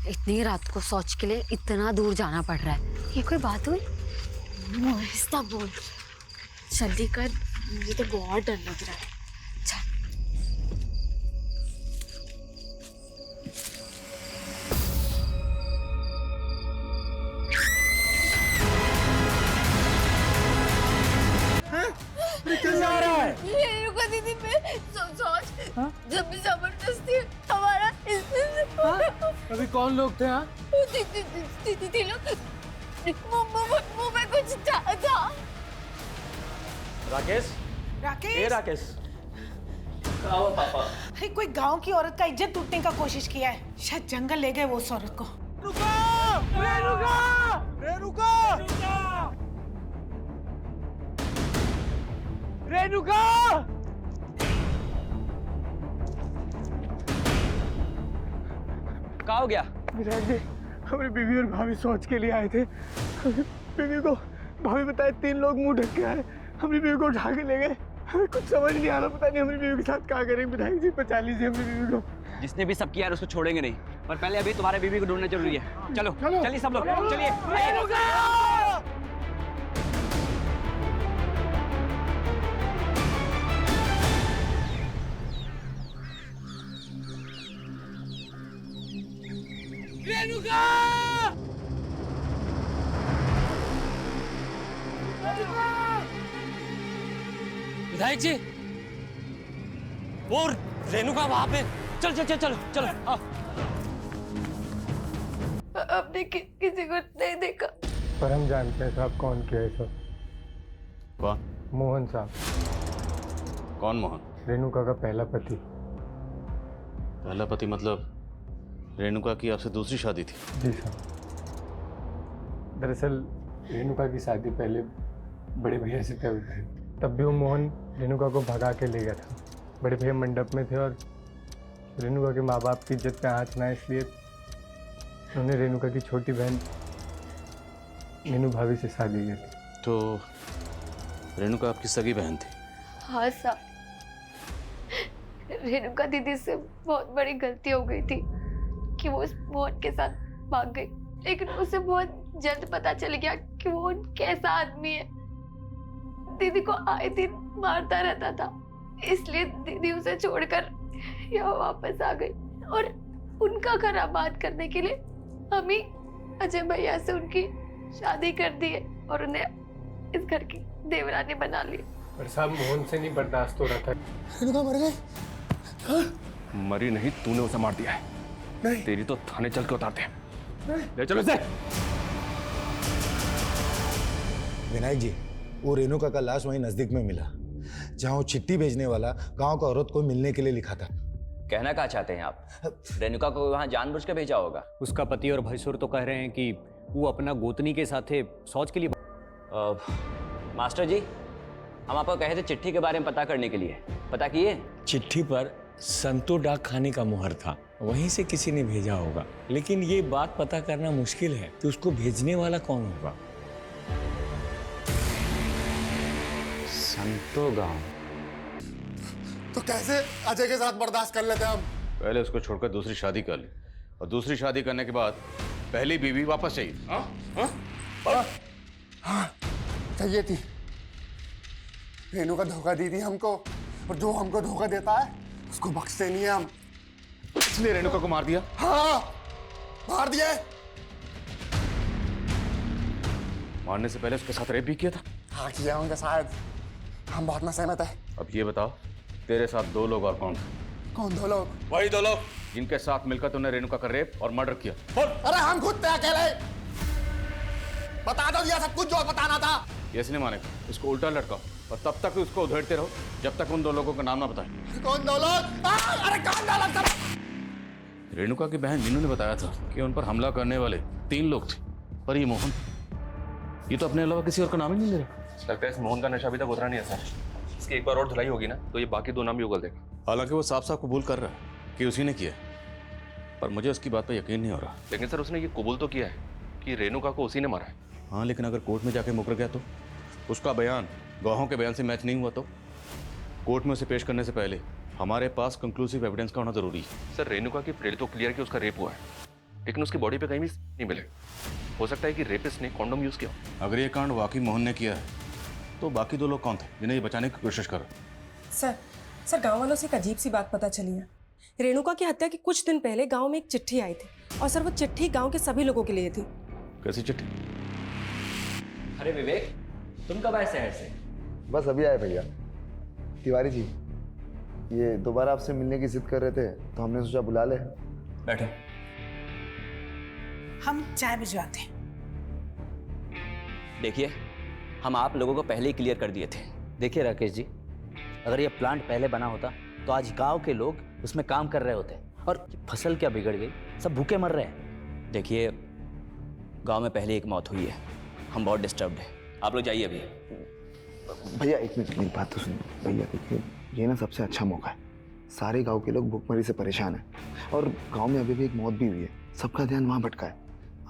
इतनी रात को शौच के लिए इतना दूर जाना पड़ रहा है, ये कोई बात हुई? आहिस्ता बोल, जल्दी कर, मुझे तो बहुत डर लग रहा है। कैसे आ रहा है? रेणुका दीदी पे सोच जब भी जबरदस्ती हमारा अभी कौन लोग थे? हाँ, दीदी लोग मुंह में कुछ था। राकेश, ए राकेश, क्या हुआ पापा? अरे कोई गांव की औरत का इज्जत टूटने का कोशिश किया है, शायद जंगल ले गए वो उस औरत को। रेणुका! रेणुका! रेणुका! रेणुका! क्या हो गया? विधायक जी, हमारी बीवी और भाभी शौच के लिए आए थे। बीवी को भाभी बताए 3 लोग मुंह ढक के आए, हमारी बीवी को उठा के ले गए। हमें कुछ समझ नहीं आ रहा, पता नहीं हमारी बीवी के साथ क्या करें। विधायक जी, बचा लीजिए हमारी बीवी को। जिसने भी सब किया है उसको छोड़ेंगे नहीं, पर पहले अभी तुम्हारे बीवी को ढूंढना जरूरी है। चलो चलिए सब लोग, चलिए। विधायक जी, वो रेणुका वहां पे। चल चल चल चलो चलो आओ। हमने किसी को नहीं देखा। पर हम जानते हैं साहब कौन किया है सब। कौन? मोहन साहब। कौन मोहन? रेणुका का पहला पति। पहला पति मतलब रेणुका की आपसे दूसरी शादी थी? जी साहब। दरअसल रेणुका की शादी पहले बड़े भैया से तय हुई थी, तब भी वो मोहन रेणुका को भगा के ले गया था। बड़े भैया मंडप में थे और रेणुका के माँ बाप की इज्जत पे आँच ना, इसलिए उन्होंने रेणुका की छोटी बहन मीनू भाभी से शादी की थी। तो रेणुका आपकी सगी बहन थी? हाँ साहब, रेणुका दीदी से बहुत बड़ी गलती हो गई थी कि वो उस मोहन के साथ भाग गई, लेकिन उसे बहुत जल्द पता चल गया कि वो कैसा आदमी है। दीदी को आए दिन मारता रहता था, इसलिए दीदी उसे छोड़कर यहाँ वापस आ गई और उनका घर आबाद करने के लिए हम ही अजय भैया से उनकी शादी कर दी है और उन्हें इस घर की देवरानी बना ली। पर साहब मोहन से नहीं बर्दाश्त हो रहा था। रेणुका मर गई? मरी नहीं, तूने उसे मार दिया है। नहीं। तेरी तो थाने चल के उतारते हैं। ले चलो इसे। विनायक जी, वो रेणुका का लाश वहीं नजदीक में मिला, जहां वो चिट्ठी भेजने वाला गांव का औरत को मिलने के लिए लिखा था। कहना क्या चाहते हैं आप? रेणुका को वहाँ जानबूझ के भेजा होगा? उसका पति और भैंसुर तो कह रहे हैं कि वो अपना गोतनी के साथ शौच के लिए। मास्टर जी, हम आपको कहे थे चिट्ठी के बारे में पता करने के लिए, पता किए? चिट्ठी पर संतो डाक खाने का मुहर था, वहीं से किसी ने भेजा होगा, लेकिन ये बात पता करना मुश्किल है कि उसको भेजने वाला कौन होगा। संतो गांव। तो कैसे अजय के साथ बर्दाश्त कर लेते हम? पहले उसको छोड़कर दूसरी शादी कर ली, और दूसरी शादी करने के बाद पहली बीवी वापस चाहिए। हाँ, चाहिए थी। रेणुका धोखा दी थी हमको, और जो हमको धोखा देता है उसको बख्शते नहीं है हम। इसलिए रेणुका को मार दिया? हाँ, मार दिया। मारने से पहले उसके साथ रेप भी किया था? हाँ, किया उनका शायद, हम बहुत ना सहमत है। अब ये बताओ, तेरे साथ 2 लोग और कौन थे? कौन 2 लोग? वही 2 लोग जिनके साथ मिलकर तूने रेणुका का रेप और मर्डर किया। अरे हम खुद थे अकेले। बता दो दिया सब कुछ जो बताना था। ये इसने मानेगा, इसको उल्टा लटकाओ और तब तक उसको उधेड़ते रहो जब तक उन 2 लोगों का नाम ना बताए। कौन 2 लोग? अरे कौन 2 लोग? रेणुका की बहन मीनू ने बताया था कि उन पर हमला करने वाले 3 लोग थे, पर ये मोहन, ये तो अपने अलावा किसी और का नाम ही नहीं ले रहा। लगता है इस मोहन का नशा अभी तक उतरा नहीं है सर। इसकी एक बार और धुलाई होगी ना तो ये बाकी 2 नाम भी उगल देगा। हालांकि वो साफ साफ कबूल कर रहा है कि उसी ने किया, पर मुझे उसकी बात पर यकीन नहीं हो रहा। लेकिन सर उसने ये कबूल तो किया है कि रेणुका को उसी ने मारा है। हाँ, लेकिन अगर कोर्ट में जाके मुकर गया तो? उसका बयान गवाहों के बयान से मैच नहीं हुआ तो? कोर्ट में उसे पेश करने से पहले हमारे पास कंक्लूसिव एविडेंस का होना जरूरी है। सर रेणुका की प्रेरित तो क्लियर कि उसका रेप हुआ है, लेकिन उसकी बॉडी पे कहीं भी नहीं मिले। हो सकता है कि रेपिस्ट ने कॉन्डोम यूज किया। अगर ये कांड वाकई मोहन ने किया है तो बाकी 2 लोग कौन थे जिन्हें ये बचाने की कोशिश कर रहे? सर गांव वालों से एक अजीब सी बात पता चली है। रेणुका की हत्या के कुछ दिन पहले गांव में एक चिट्ठी आई थी और सर वो चिट्ठी गांव के सभी लोगों के लिए थी। कैसी चिट्ठी? अरे विवेक, तुम कब आए शहर से? बस अभी आए भैया। तिवारी जी, ये दोबारा आपसे मिलने की जिद कर रहे थे तो हमने सोचा बुला ले। बैठो। हम चाय भिजवाते हैं। देखिए, हम आप लोगों को पहले ही क्लियर कर दिए थे। देखिए राकेश जी, अगर ये प्लांट पहले बना होता तो आज गांव के लोग उसमें काम कर रहे होते और फसल क्या बिगड़ गई, सब भूखे मर रहे हैं। देखिए, गांव में पहले एक मौत हुई है, हम बहुत डिस्टर्ब्ड हैं। आप लोग जाइए अभी। भैया एक मिनट, मेरी बात तो सुनिए। भैया देखिए, ये ना सबसे अच्छा मौका है। सारे गांव के लोग भूखमरी से परेशान हैं और गांव में अभी भी एक मौत भी हुई है। सबका ध्यान वहाँ भटका है।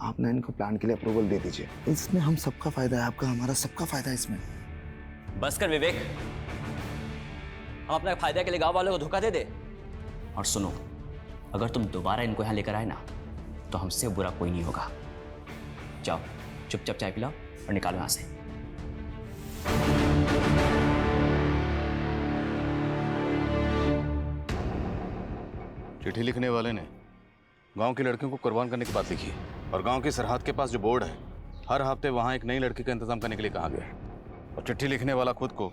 आप ना इनको प्लांट के लिए अप्रूवल दे दीजिए। इसमें हम सबका फायदा है, आपका हमारा सबका फायदा है इसमें। बस कर विवेक, हम अपने फायदे के लिए गांव वालों को धोखा दे दे। और सुनो, अगर तुम दोबारा इनको यहाँ लेकर आए ना तो हमसे बुरा कोई नहीं होगा। जाओ, चुपचाप चाय पिलाओ और निकालो यहाँ से। चिट्ठी लिखने वाले ने गांव की लड़कियों को कुर्बान करने की बात लिखी है और गांव की सरहद के पास जो बोर्ड है, हर हफ्ते वहां एक नई लड़की का इंतजाम करने के लिए कहा गया है। और चिट्ठी लिखने वाला खुद को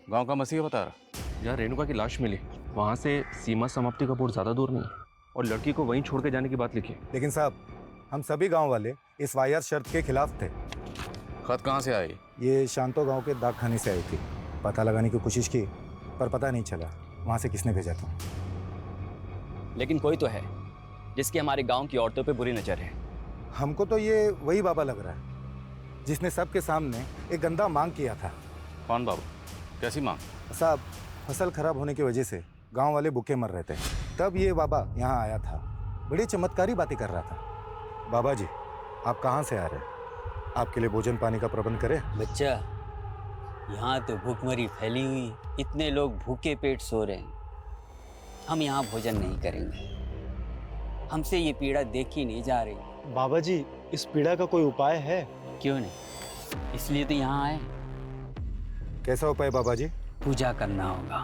गांव का मसीहा बता रहा। जहाँ रेणुका की लाश मिली वहाँ से सीमा समाप्ति का बोर्ड ज़्यादा दूर नहीं है और लड़की को वहीं छोड़ के जाने की बात लिखी है। लेकिन साहब, हम सभी गांव वाले इस वाहियात शर्त के खिलाफ थे। खत कहाँ से आई? ये शांतो गांव के डाक खाने से आई थी। पता लगाने की कोशिश की पर पता नहीं चला वहाँ से किसने भेजा था। लेकिन कोई तो है जिसकी हमारे गांव की औरतों पे बुरी नजर है। हमको तो ये वही बाबा लग रहा है जिसने सबके सामने एक गंदा मांग किया था। कौन बाबा? कैसी मांग? साहब, फसल खराब होने की वजह से गांव वाले भूखे मर रहे थे, तब ये बाबा यहाँ आया था। बड़ी चमत्कारी बातें कर रहा था। बाबा जी, आप कहाँ से आ रहे हैं? आपके लिए भोजन पानी का प्रबंध करें? बच्चा, यहाँ तो भूखमरी फैली हुई, इतने लोग भूखे पेट सो रहे हैं। हम यहाँ भोजन नहीं करेंगे, हमसे ये पीड़ा देखी नहीं जा रही। बाबा जी, इस पीड़ा का कोई उपाय है? क्यों नहीं, इसलिए तो यहाँ आए। कैसा उपाय बाबा जी? पूजा करना होगा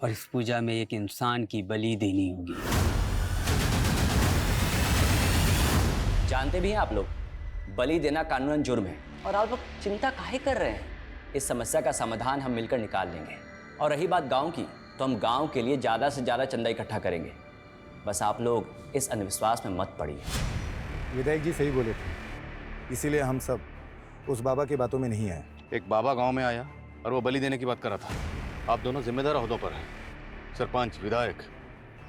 और इस पूजा में एक इंसान की बलि देनी होगी। जानते भी हैं आप लोग, बलि देना कानूनन जुर्म है। और आप लोग चिंता काहे कर रहे हैं? इस समस्या का समाधान हम मिलकर निकाल लेंगे। और रही बात गांव की, तो हम गांव के लिए ज़्यादा से ज़्यादा चंदा इकट्ठा करेंगे। बस आप लोग इस अंधविश्वास में मत पड़िए। विधायक जी सही बोले थे, इसीलिए हम सब उस बाबा की बातों में नहीं आए। एक बाबा गांव में आया और वो बलि देने की बात कर रहा था। आप दोनों जिम्मेदार ओहदों पर हैं, सरपंच, विधायक।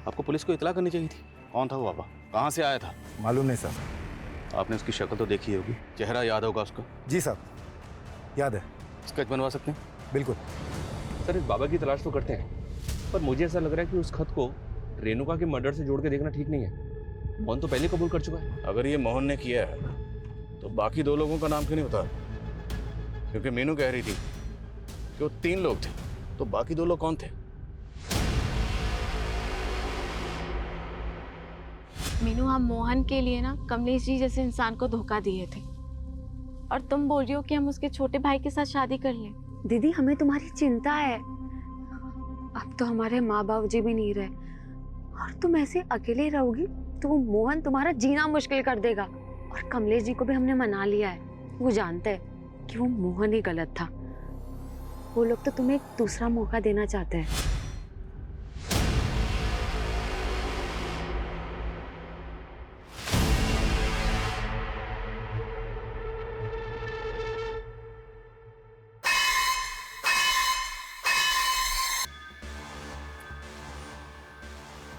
आपको पुलिस को इतला करनी चाहिए थी। कौन था वो बाबा? कहाँ से आया था? मालूम नहीं साहब। आपने उसकी शक्ल तो देखी होगी, चेहरा याद होगा उसका? जी साहब, याद है। स्केच बनवा सकते हैं? बिल्कुल सर, इस बाबा की तलाश तो करते हैं, पर मुझे ऐसा लग रहा है कि उस खत को रेणुका के मर्डर से जोड़ के देखना ठीक नहीं है। मोहन तो पहले कबूल कर चुका है। अगर ये मोहन ने किया है तो बाकी 2 लोगों का नाम क्यों नहीं होता? क्योंकि मीनू कह रही थी कि वो 3 लोग थे, तो बाकी 2 लोग कौन थे? मीनू, हम मोहन के लिए ना कमलेश जी जैसे इंसान को धोखा दिए थे और तुम बोल रही हो कि हम उसके छोटे भाई के साथ शादी कर लें। दीदी, हमें तुम्हारी चिंता है। अब तो हमारे माँ बाप जी भी नहीं रहे और तुम ऐसे अकेले रहोगी तो वो मोहन तुम्हारा जीना मुश्किल कर देगा। और कमलेश जी को भी हमने मना लिया है, वो जानते हैं कि वो मोहन ही गलत था। वो लोग तो तुम्हें एक दूसरा मौका देना चाहते हैं।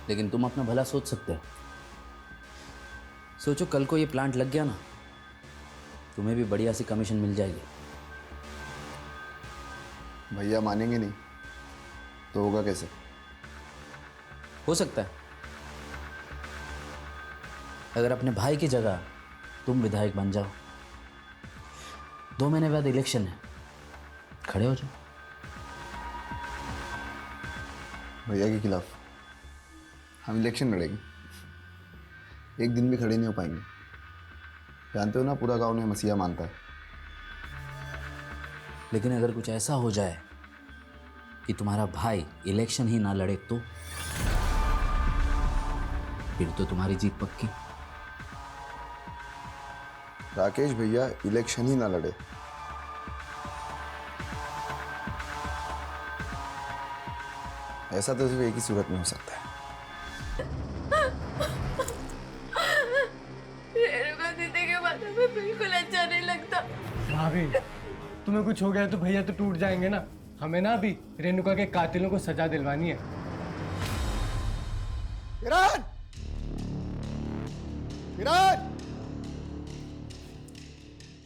लेकिन तुम अपना भला सोच सकते हो। सोचो कल को ये प्लांट लग गया ना, तुम्हें भी बढ़िया सी कमीशन मिल जाएगी। भैया मानेंगे नहीं तो होगा कैसे? हो सकता है अगर अपने भाई की जगह तुम विधायक बन जाओ। 2 महीने बाद इलेक्शन है, खड़े हो जाओ। भैया के खिलाफ हम इलेक्शन लड़ेंगे? एक दिन भी खड़े नहीं हो पाएंगे। जानते हो ना, पूरा गांव ने मसीहा मानता है। लेकिन अगर कुछ ऐसा हो जाए कि तुम्हारा भाई इलेक्शन ही ना लड़े तो फिर तो तुम्हारी जीत पक्की। राकेश भैया इलेक्शन ही ना लड़े, ऐसा तो सिर्फ एक ही सूरत में हो सकता है। रेणुका दीदी के बारे में बिल्कुल अच्छा नहीं लगता। भाभी, तुम्हें कुछ हो गया तो भैया तो टूट जाएंगे ना। हमें ना अभी रेणुका के कातिलों को सजा दिलवानी है। किरण! किरण!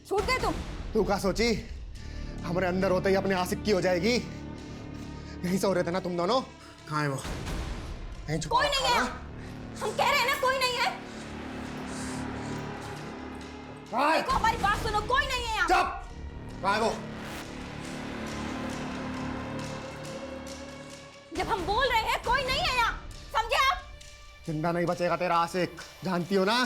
छूट गए तुम। तू क्या सोची हमारे अंदर होते ही अपने आशिक की हो जाएगी? यहीं से हो रहे थे ना तुम दोनों? कहाँ है वो? कोई नहीं है। हम कह रहे हैं ना कोई नहीं है। देखो हमारी बात सुनो, कोई नहीं है यहाँ। चुप! कहाँ है वो? जब हम बोल रहे हैं कोई नहीं है यहाँ, समझे आप? जिंदा नहीं बचेगा तेरा आशिक। जानती हो ना,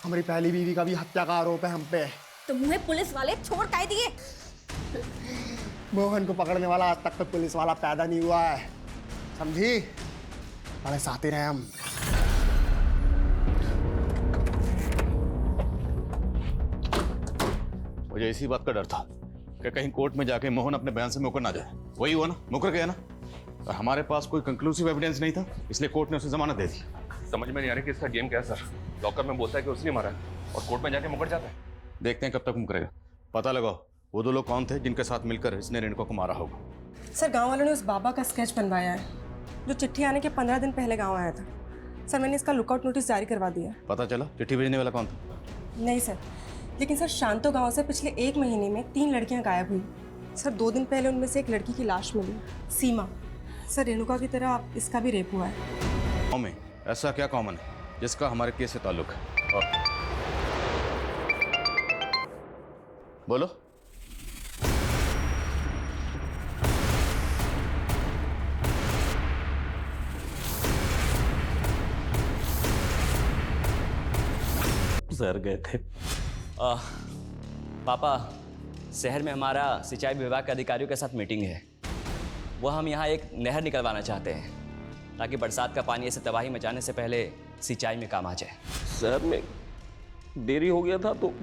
हमारी पहली बीवी का भी हत्या का आरोप है हम पे। तो मुझे पुलिस वाले छोड़ काहे दिए? मोहन को पकड़ने वाला आज तक तो पुलिस वाला पैदा नहीं हुआ है, समझी? बड़े साथी रहे हम। मुझे इसी बात का डर था कि कहीं कोर्ट में जाके मोहन अपने बयान से मुकर ना जाए। वही हुआ ना, मुकर गया ना। और हमारे पास कोई कंक्लूसिव एविडेंस नहीं था, इसलिए कोर्ट ने उसे जमानत दे दी। समझ में नहीं आ रही कि इसका गेम क्या है सर। लॉकर में बोलता है कि उसने मारा है और कोर्ट में जाके मुकर जाता है। देखते हैं कब तक मुकरेगा। पता लगाओ वो दो लोग कौन थे जिनके साथ मिलकर इसने रेणुका को मारा होगा। सर गांव वालों ने उस बाबा का स्केच बनवाया है जो चिट्ठी आने के 15 दिन पहले गांव आया था। सर मैंने इसका लुकआउट नोटिस जारी करवा दिया। पता चला चिट्ठी भेजने वाला कौन था? नहीं सर, लेकिन सर शांतो गांव से पिछले 1 महीने में 3 लड़कियां गायब हुई। सर 2 दिन पहले उनमें से एक लड़की की लाश मिली, सीमा। सर रेणुका की तरह इसका भी रेप हुआ है। गाँव में ऐसा क्या कॉमन है जिसका हमारे केस से ताल्लुक है? और बोलो। सर गए थे। पापा, शहर में हमारा सिंचाई विभाग के अधिकारियों के साथ मीटिंग है। वो हम यहाँ एक नहर निकलवाना चाहते हैं ताकि बरसात का पानी ऐसे तबाही मचाने से पहले सिंचाई में काम आ जाए। शहर में देरी हो गया था तो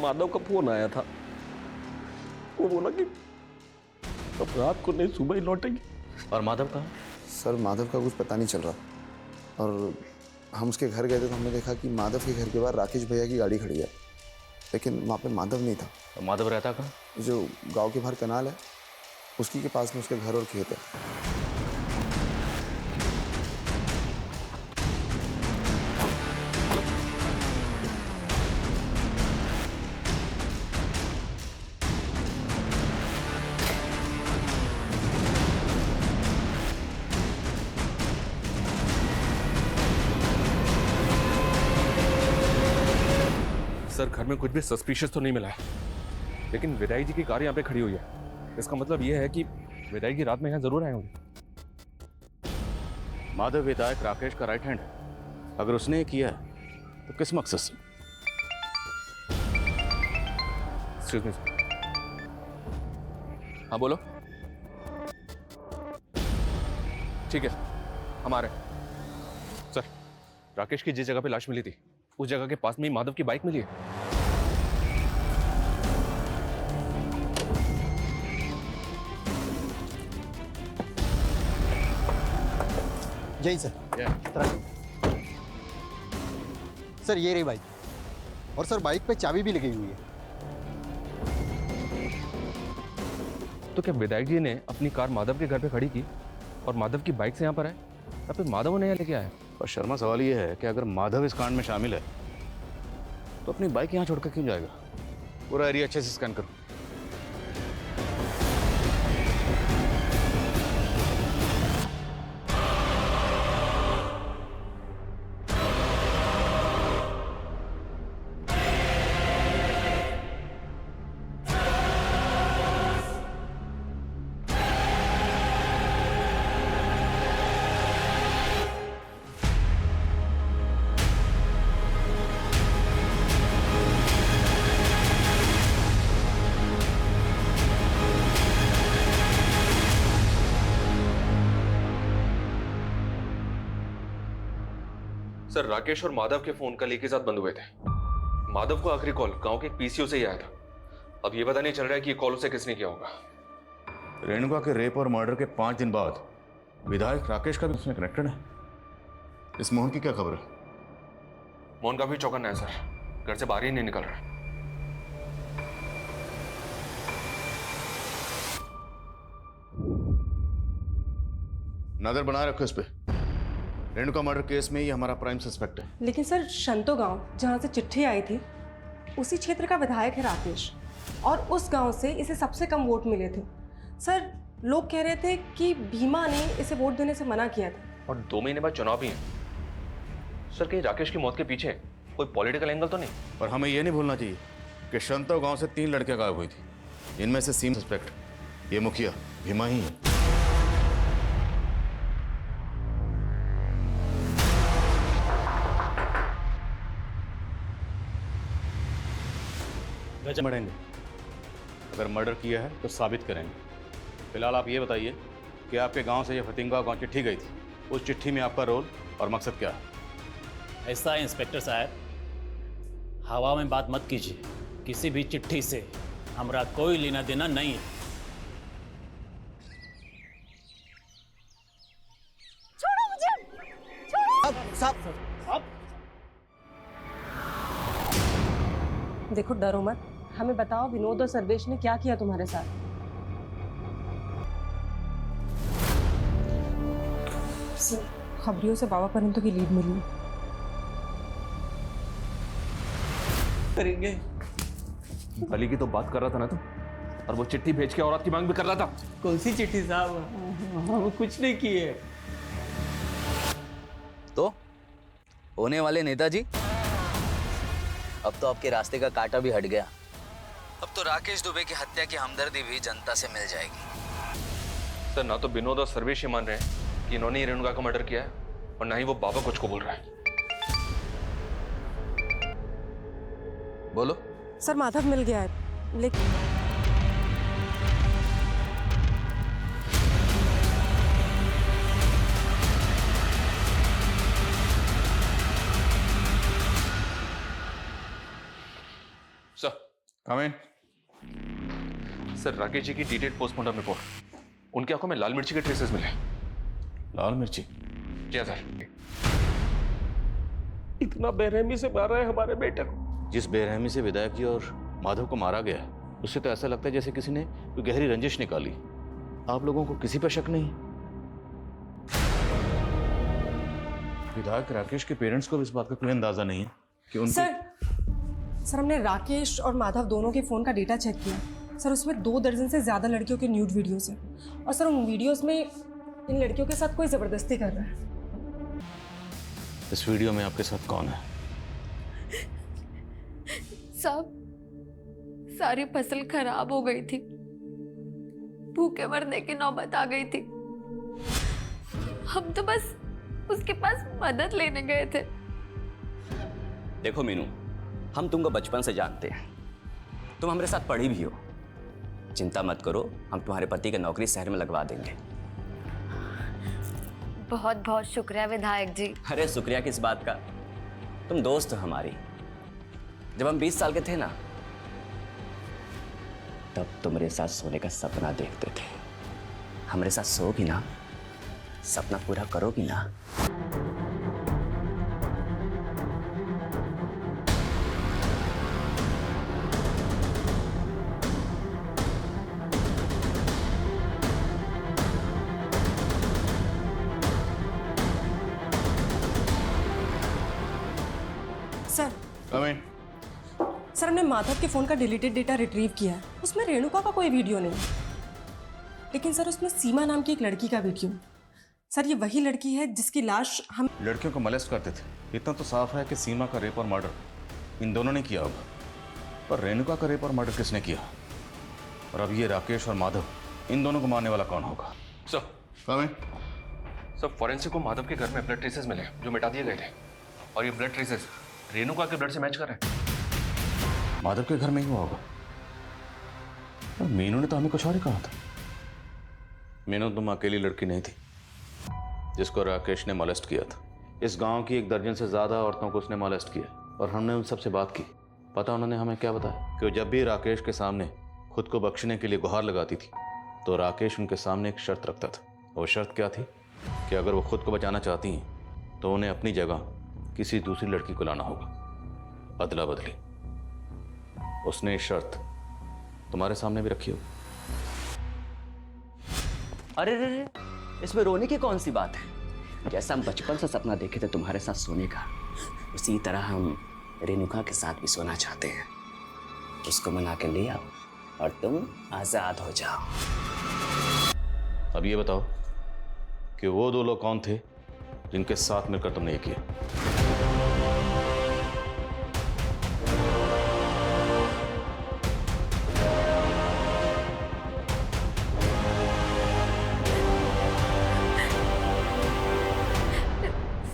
माधव का फोन आया था। वो बोला कि अब रात को नहीं, सुबह ही लौटेंगे। और माधव कहाँ? सर माधव का कुछ पता नहीं चल रहा। और हम उसके घर गए थे तो हमने देखा कि माधव के घर के बाहर राकेश भैया की गाड़ी खड़ी है, लेकिन वहाँ पे माधव नहीं था। तो माधव रहता कहाँ? जो गांव के बाहर कनाल है उसकी के पास में उसके घर और खेत है। सर घर में कुछ भी सस्पिशियस तो नहीं मिला है, लेकिन विदाई जी की कार यहाँ पे खड़ी हुई है। इसका मतलब ये है कि विदाई की रात में यहाँ जरूर आए होंगे। माधव विधायक राकेश का राइट हैंड है। अगर उसने ये किया है तो किस मकसद से? Excuse me sir. हाँ बोलो। ठीक है हम आ रहे हैं। सर राकेश की जिस जगह पे लाश मिली थी उस जगह के पास में ही माधव की बाइक मिली है। यही सर। सर ये रही बाइक, और सर बाइक पे चाबी भी लगी हुई है। तो क्या विधायक जी ने अपनी कार माधव के घर पे खड़ी की और माधव की बाइक से यहाँ पर आए, या फिर माधव उन्हें यहाँ लेके आया? और शर्मा सवाल ये है कि अगर माधव इस कांड में शामिल है तो अपनी बाइक यहाँ छोड़कर क्यों जाएगा? पूरा एरिया अच्छे से स्कैन करो। सर राकेश और माधव के फोन कल एक ही साथ बंद हुए थे। माधव को आखिरी कॉल गांव के पीसीओ से ही आया था। अब ये पता नहीं चल रहा है कि ये कॉल उसे किसने किया होगा। रेणुका के रेप और मर्डर के 5 दिन बाद विधायक राकेश का भी उसमें कनेक्टेड है। इस मोहन की क्या खबर है? मोहन का भी चौकन्ना है सर, घर से बाहर ही नहीं निकल रहा। नजर बनाए रखो इस पे। रेणुका मर्डर केस में ये हमारा प्राइम सस्पेक्ट है। लेकिन सर शंतो गांव जहां से चिट्ठी आई थी उसी क्षेत्र का विधायक है राकेश, और उस गांव से इसे सबसे कम वोट मिले थे। सर लोग कह रहे थे कि भीमा ने इसे वोट देने से मना किया था। और 2 महीने बाद चुनाव भी है। सर कहीं राकेश की मौत के पीछे कोई पॉलिटिकल एंगल तो नहीं? और हमें यह नहीं भूलना चाहिए कि शंतो गांव से 3 लड़कियां गायब हुई थी। इनमें से सीम सस्पेक्ट ये मुखिया भीमा ही है। बढ़ेंगे। अगर मर्डर किया है तो साबित करेंगे। फिलहाल आप ये बताइए कि आपके गांव से ये फतिंगा गांव चिट्ठी गई थी, उस चिट्ठी में आपका रोल और मकसद क्या है? ऐसा है इंस्पेक्टर साहब, हवा में बात मत कीजिए। किसी भी चिट्ठी से हमारा कोई लेना देना नहीं है। छोड़ो मुझे, छोड़ो। देखो डरो मत, हमें बताओ विनोद और सर्वेश ने क्या किया तुम्हारे साथ? खबरियों से बाबा परंतु की लीड मिली। करेंगे। बली की तो बात कर रहा था ना तू, और वो चिट्ठी भेज के औरत की मांग भी कर रहा था। कौन सी चिट्ठी साहब? हम कुछ नहीं किए। तो होने वाले नेताजी, अब तो आपके रास्ते का कांटा भी हट गया। अब तो राकेश दुबे की हत्या की हमदर्दी भी जनता से मिल जाएगी। सर ना तो विनोद और सर्वेश ये मान रहे हैं कि इन्होंने ही रेणुका का मर्डर किया है, और ना ही वो बाबा कुछ को बोल रहा है। बोलो। सर माधव मिल गया है, लेकिन कम इन। सर राकेश जी की डिटेल्ड पोस्टमार्टम रिपोर्ट, उनकी आंखों में लाल मिर्ची के ट्रेसेस मिले। लाल मिर्ची? क्या सर? इतना बेरहमी से मारा है हमारे बेटे को। जिस बेरहमी से विधायक जी और माधव को मारा गया है, उससे तो ऐसा लगता है जैसे किसी ने कोई गहरी रंजिश निकाली। आप लोगों को किसी पर शक नहीं? विधायक राकेश के पेरेंट्स को भी इस बात का कोई अंदाजा नहीं है कि उनके... सर हमने राकेश और माधव दोनों के फोन का डेटा चेक किया। सर उसमें 2 दर्जन से ज्यादा लड़कियों के न्यूड वीडियोस हैं, और सर उन वीडियोस में इन लड़कियों के साथ कोई जबरदस्ती कर रहा है। इस वीडियो में आपके साथ कौन है? सब सारी फसल खराब हो गई थी, भूखे मरने की नौबत आ गई थी। हम तो बस उसके पास मदद लेने गए थे। देखो मीनू, हम तुमको बचपन से जानते हैं, तुम हमारे साथ पढ़ी भी हो। चिंता मत करो, हम तुम्हारे पति की नौकरी शहर में लगवा देंगे। बहुत बहुत शुक्रिया विधायक जी। अरे शुक्रिया किस बात का, तुम दोस्त हो हमारी। जब हम 20 साल के थे ना, तब तुम्हारे साथ सोने का सपना देखते थे। हमारे साथ सोगी ना, सपना पूरा करोगी ना? सर हमने माधव के फोन का डिलीटेड डेटा रिट्रीव किया है, उसमें रेणुका का कोई वीडियो नहीं, लेकिन सर उसमें सीमा नाम की एक लड़की का वीडियो। सर ये वही लड़की है जिसकी लाश हम लड़कियों को मोलेस्ट करते थे। इतना तो साफ है कि सीमा का रेप और मर्डर इन दोनों ने किया होगा, पर रेणुका का रेप और मर्डर किसने किया? और अब ये राकेश और माधव, इन दोनों को मारने वाला कौन होगा? सर फॉरेंसिक को माधव के घर में ब्लड ट्रेसेस मिले जो मिटा दिए गए थे, और ये ब्लड ट्रेसेस रेणुका के ब्लड से मैच कर रहे हैं। माधव के घर में ही हुआ होगा। और मीनू ने तो हमें कुछ और ही कहा था। मीनू तुम अकेली लड़की नहीं थी जिसको राकेश ने मोलेस्ट किया था। इस गांव की 1 दर्जन से ज़्यादा औरतों को उसने मॉलेस्ट किया और हमने उन सबसे बात की। पता उन्होंने हमें क्या बताया कि जब भी राकेश के सामने खुद को बख्शने के लिए गुहार लगाती थी तो राकेश उनके सामने एक शर्त रखता था। वो शर्त क्या थी कि अगर वो खुद को बचाना चाहती हैं तो उन्हें अपनी जगह किसी दूसरी लड़की को लाना होगा, अदला बदली। उसने ये शर्त तुम्हारे सामने भी रखी हो। अरे रे रे, इसमें रोने की कौन सी बात है? जैसा हम बचपन से सपना देखे थे तुम्हारे साथ सोने का, उसी तरह हम रेणुका के साथ भी सोना चाहते हैं। उसको मना के ले आओ और तुम आजाद हो जाओ। अब ये बताओ कि वो 2 लोग कौन थे जिनके साथ मिलकर तुमने ये किया?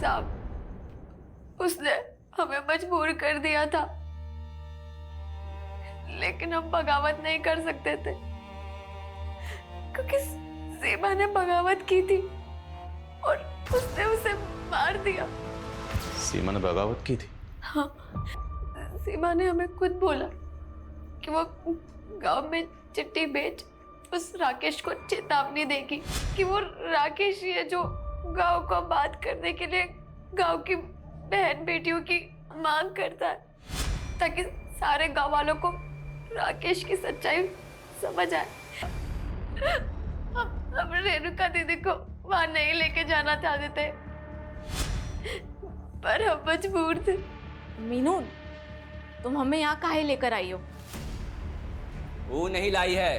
साहब, उसने हमें मजबूर कर दिया था, लेकिन हम बगावत नहीं कर सकते थे क्योंकि सीमा ने बगावत की थी और उसने उसे मार दिया। सीमा ने बगावत की थी? हाँ, सीमा ने हमें खुद बोला कि वो गांव में चिट्ठी भेज उस राकेश को चेतावनी देगी कि वो राकेश ही है जो गांव को बात करने के लिए गांव की बहन बेटियों की मांग करता है, ताकि सारे गांव वालों को राकेश की सच्चाई समझ आए। हम रेणुका दीदी को वहां नहीं लेके जाना चाहते थे, पर हम मजबूर थे। मीनू, तुम हमें यहाँ काहे लेकर आई हो? वो नहीं लाई है,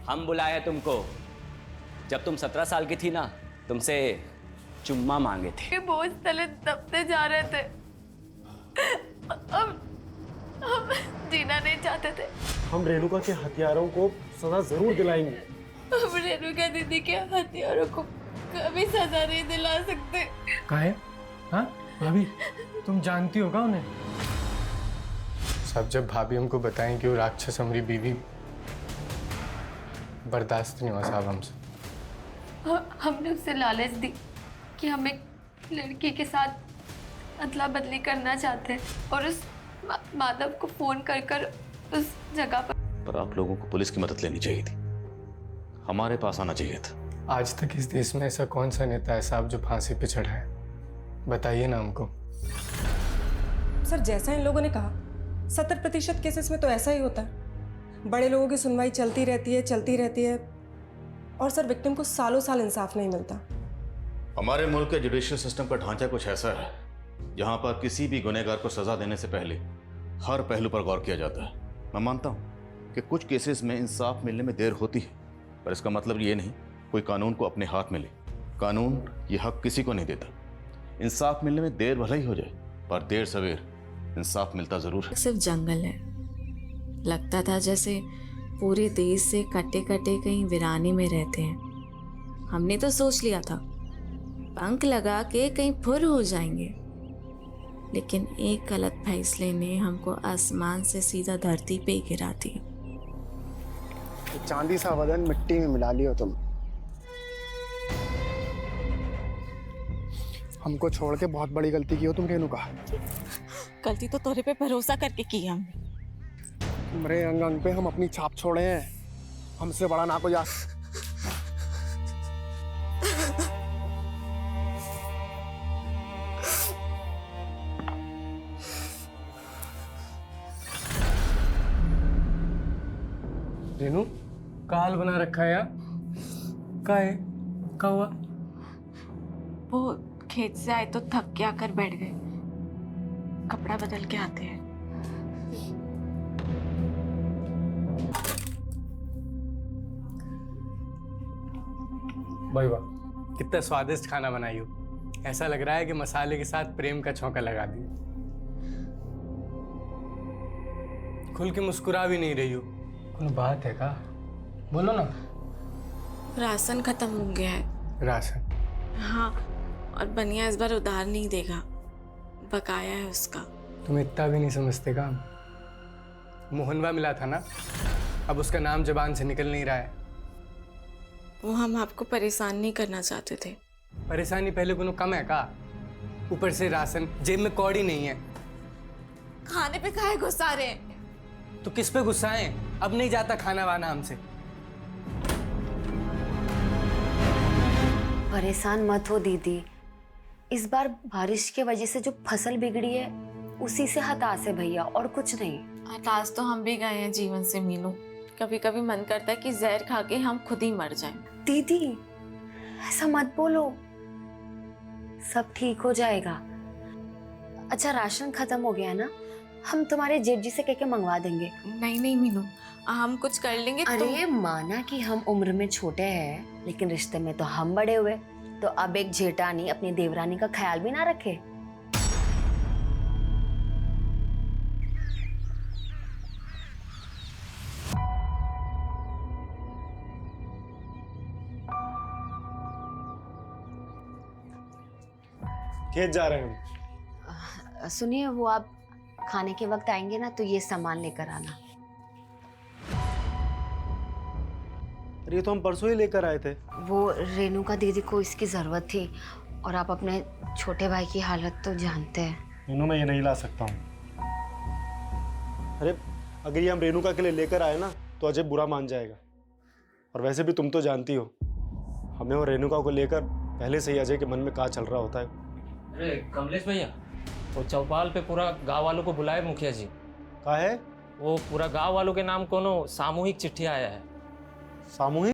हम बुलाए हैं तुमको। जब तुम 17 साल की थी ना, तुमसे चुम्मा मांगे थे। ये बोझ तले दबते जा रहे थे। हम जीना नहीं चाहते थे। हम रेणुका के हथियारों को सजा जरूर दिलाएंगे। हम रेणुका दीदी के हथियारों को कभी सजा नहीं दिला सकते। काहे? हाँ भाभी, तुम जानती होगा उन्हें? सब जब भाभी हमको बताएं कि वो राक्षस हमारी बीवी, बर्दाश्त नहीं हुआ साहब हमसे। हमने उससे लालच दी कि हम एक लड़की के साथ अदला बदली करना चाहते हैं और उस माधव को फोन कर कर उस जगह पर आप लोगों को पुलिस की मदद लेनी चाहिए थी, हमारे पास आना चाहिए था। आज तक इस देश में ऐसा कौन सा नेता है साहब जो फांसी पे चढ़ा है? बताइए ना हमको। सर, जैसा इन लोगों ने कहा, 70% केसेस में तो ऐसा ही होता है। बड़े लोगों की सुनवाई चलती रहती है और सर विक्टिम को सालों साल इंसाफ नहीं मिलता। हमारे मुल्क के जुडिशियल सिस्टम का ढांचा कुछ ऐसा है जहां पर किसी भी गुनहगार को सजा देने से पहले हर पहलू पर गौर किया जाता है। मैं मानता हूं कि कुछ केसेस में इंसाफ मिलने में देर होती है, पर इसका मतलब ये नहीं कोई कानून को अपने हाथ में ले। कानून ये हक किसी को नहीं देता। इंसाफ मिलने में देर भले ही हो जाए, पर देर सवेर इंसाफ मिलता जरूर है। सिर्फ जंगल है, लगता था जैसे पूरे देश से कटे कटे कहीं वीराने में रहते हैं। हमने तो सोच लिया था पंख लगा के कहीं फुर हो जाएंगे, लेकिन एक गलत फैसले ने हमको आसमान से सीधा धरती पे ही गिरा दिया। चांदी सा बदन मिट्टी में मिला लियो तुम। हमको छोड़ के बहुत बड़ी गलती की हो तुम रेणुका। गलती तो तोरे पे भरोसा करके की हमने। तुम्हारे अंग अंग पे हम अपनी छाप छोड़े हैं, हमसे बड़ा ना कोई। रेनू, काल बना रखा है यार। क्या हुआ? वो खेत से आए तो थक के आकर बैठ गए, कपड़ा बदल के आते हैं। भाई वाह, कितना स्वादिष्ट खाना बनाई हो। ऐसा लग रहा है कि मसाले के साथ प्रेम का छौंका लगा दिया। खुल के मुस्कुरा भी नहीं रही हो, कोई बात है का? बोलो ना। राशन खत्म हो गया है। राशन? हाँ, और बनिया इस बार उधार नहीं देगा, बकाया है उसका। तुम इतना भी नहीं समझते का? मोहनवा मिला था ना, अब उसका नाम जुबान से निकल नहीं रहा है। वो हम आपको परेशान नहीं करना चाहते थे। परेशानी पहले कोनो कम है का? ऊपर से राशन, जेब में कौड़ी नहीं है। खाने पे काहे गुस्सा रहे हैं? तो किस पे गुस्सा है? अब नहीं जाता खाना वाना हमसे। परेशान मत हो दीदी, इस बार बारिश की वजह से जो फसल बिगड़ी है उसी से हताश है भैया, और कुछ नहीं। हताश तो हम भी गए हैं जीवन से मीनू। कभी कभी मन करता है कि जहर खा के हम खुद ही मर जाएं। दीदी ऐसा मत बोलो, सब ठीक हो जाएगा। अच्छा राशन खत्म हो गया ना, हम तुम्हारे जेठ जी से कह के मंगवा देंगे। नहीं मीनू, हम कुछ कर लेंगे। अरे माना कि हम उम्र में छोटे हैं, लेकिन रिश्ते में तो हम बड़े हुए, तो अब एक जेठानी अपनी देवरानी का ख्याल भी ना रखे। खेत जा रहे हैं हम। सुनिए, वो आप खाने के वक्त आएंगे ना तो ये सामान लेकर आना। अरे ये तो हम परसों ही लेकर आए थे। वो रेणुका दीदी को इसकी जरूरत थी, और आप अपने छोटे भाई की हालत तो जानते हैं। मीनू मैं ये नहीं ला सकता हूँ। अरे अगर ये हम रेणुका के लिए लेकर आए ना तो अजय बुरा मान जाएगा, और वैसे भी तुम तो जानती हो हमें और रेणुका को लेकर पहले से ही अजय के मन में क्या चल रहा होता है। अरे कमलेश भैया, वो चौपाल पे पूरा गांव वालों को बुलाए मुखिया जी। का है? वो पूरा गांव वालों के नाम कोनो सामूहिक चिट्ठी आया है। सामूहिक?